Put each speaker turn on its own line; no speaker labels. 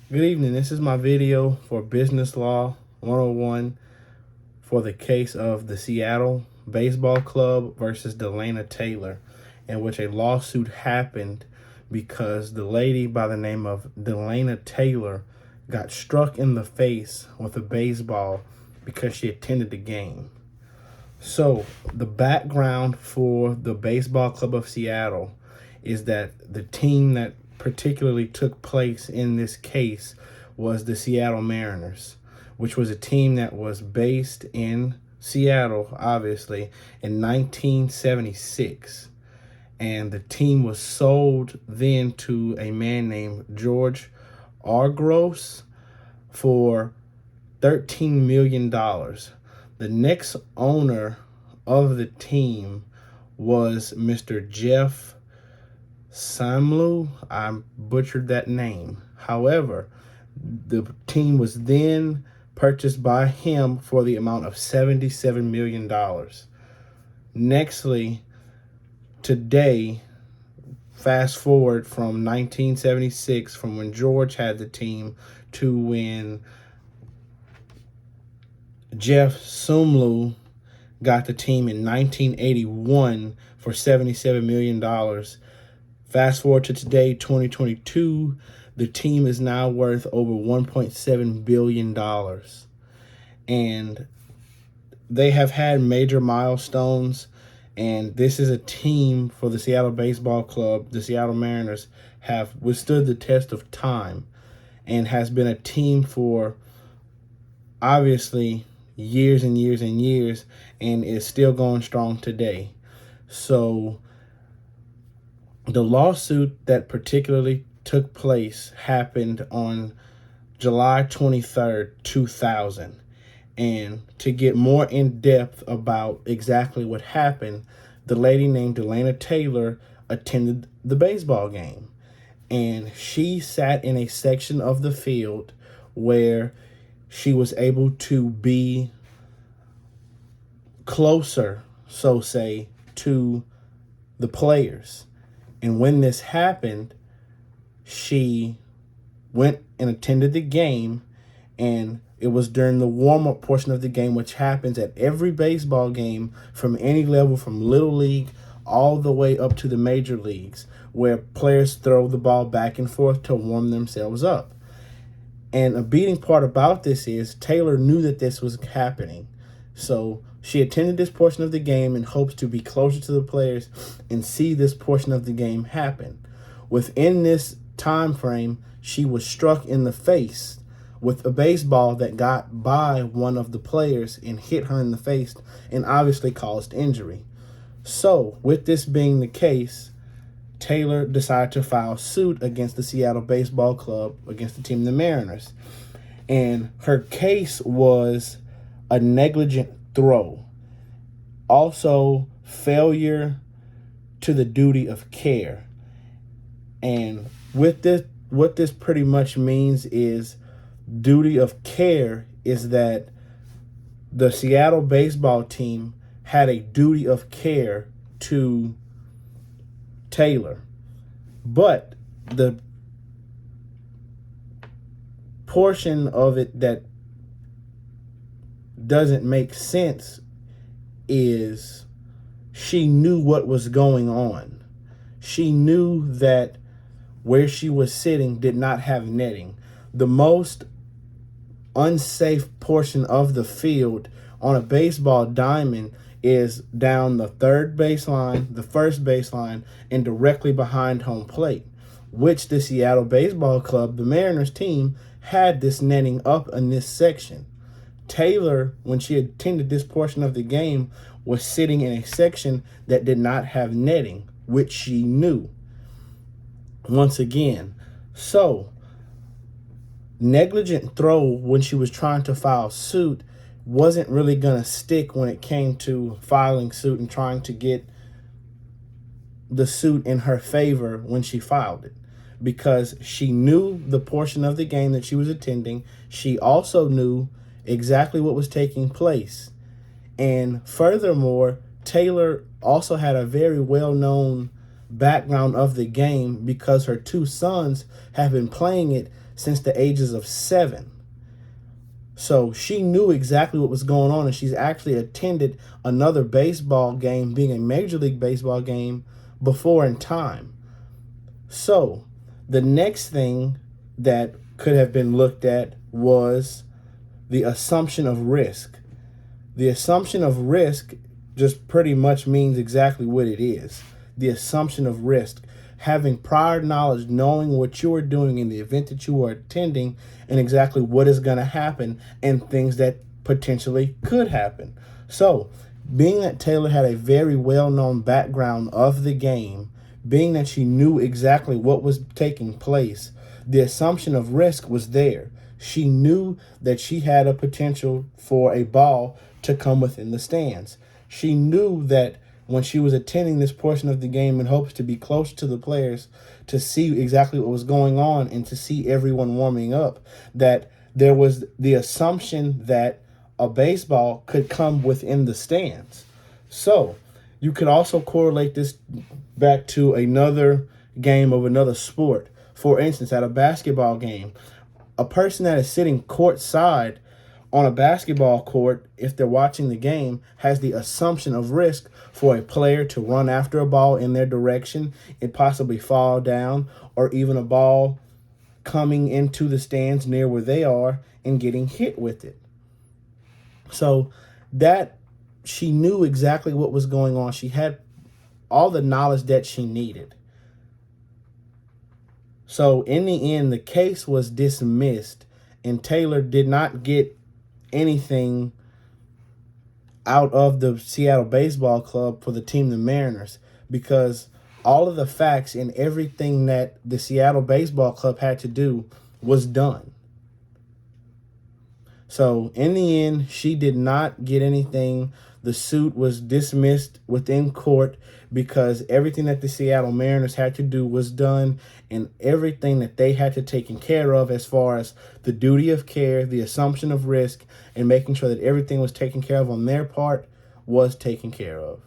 Good evening. This is my video for Business Law 101 for the case of the Seattle Baseball Club versus Delana Taylor, in which a lawsuit happened because the lady by the name of Delana Taylor got struck in the face with a baseball because she attended the game. So, the background for the Baseball Club of Seattle is that the team that particularly took place in this case was the Seattle Mariners, which was a team that was based in Seattle, obviously, in 1976. And the team was sold then to a man named George Argros for $13 million. The next owner of the team was Mr. Jeff Samlu. I butchered that name. However, the team was then purchased by him for the amount of $77 million. Nextly, today, fast forward from 1976, from when George had the team to when Jeff Sumlu got the team in 1981 for $77 million. Fast forward to today, 2022, the team is now worth over $1.7 billion. And they have had major milestones, and this is a team for the Seattle Baseball Club. The Seattle Mariners have withstood the test of time and has been a team for obviously years and years and years, and is still going strong today. So the lawsuit that particularly took place happened on July 23rd, 2000. And to get more in depth about exactly what happened, the lady named Delana Taylor attended the baseball game. And she sat in a section of the field where she was able to be closer, so say, to the players. And when this happened, she went and attended the game, and it was during the warm-up portion of the game, which happens at every baseball game from any level, from Little League all the way up to the major leagues, where players throw the ball back and forth to warm themselves up. And a beating part about this is Taylor knew that this was happening. So she attended this portion of the game in hopes to be closer to the players and see this portion of the game happen. Within this time frame, she was struck in the face with a baseball that got by one of the players and hit her in the face and obviously caused injury. So, with this being the case, Taylor decided to file suit against the Seattle Baseball Club, against the team, the Mariners. And her case was a negligent throw. Also, failure to the duty of care. And with this, what this pretty much means is duty of care is that the Seattle baseball team had a duty of care to Taylor, but the portion of it that doesn't make sense is she knew what was going on. She knew that where she was sitting did not have netting. The most unsafe portion of the field on a baseball diamond is down the third baseline, the first baseline, and directly behind home plate, which the Seattle Baseball Club, the Mariners team, had this netting up in this section. Taylor, when she attended this portion of the game, was sitting in a section that did not have netting, which she knew. Once again, so negligent throw when she was trying to file suit wasn't really going to stick when it came to filing suit and trying to get the suit in her favor when she filed it, because she knew the portion of the game that she was attending. She also knew exactly what was taking place. And furthermore, Taylor also had a very well-known background of the game because her two sons have been playing it since the ages of 7. So she knew exactly what was going on, and she's actually attended another baseball game, being a Major League Baseball game, before in time. So the next thing that could have been looked at was the assumption of risk. The assumption of risk just pretty much means exactly what it is. The assumption of risk. Having prior knowledge, knowing what you are doing in the event that you are attending and exactly what is going to happen and things that potentially could happen. So, being that Taylor had a very well-known background of the game, being that she knew exactly what was taking place, the assumption of risk was there. She knew that she had a potential for a ball to come within the stands. She knew that when she was attending this portion of the game in hopes to be close to the players, to see exactly what was going on and to see everyone warming up, that there was the assumption that a baseball could come within the stands. So you could also correlate this back to another game of another sport. For instance, at a basketball game, a person that is sitting courtside on a basketball court, if they're watching the game, has the assumption of risk for a player to run after a ball in their direction and possibly fall down, or even a ball coming into the stands near where they are and getting hit with it. So that she knew exactly what was going on. She had all the knowledge that she needed. So in the end, the case was dismissed, and Taylor did not get anything out of the Seattle Baseball Club for the team, the Mariners, because all of the facts and everything that the Seattle Baseball Club had to do was done. So in the end, she did not get anything. The suit was dismissed within court because everything that the Seattle Mariners had to do was done, and everything that they had to take care of as far as the duty of care, the assumption of risk, and making sure that everything was taken care of on their part was taken care of.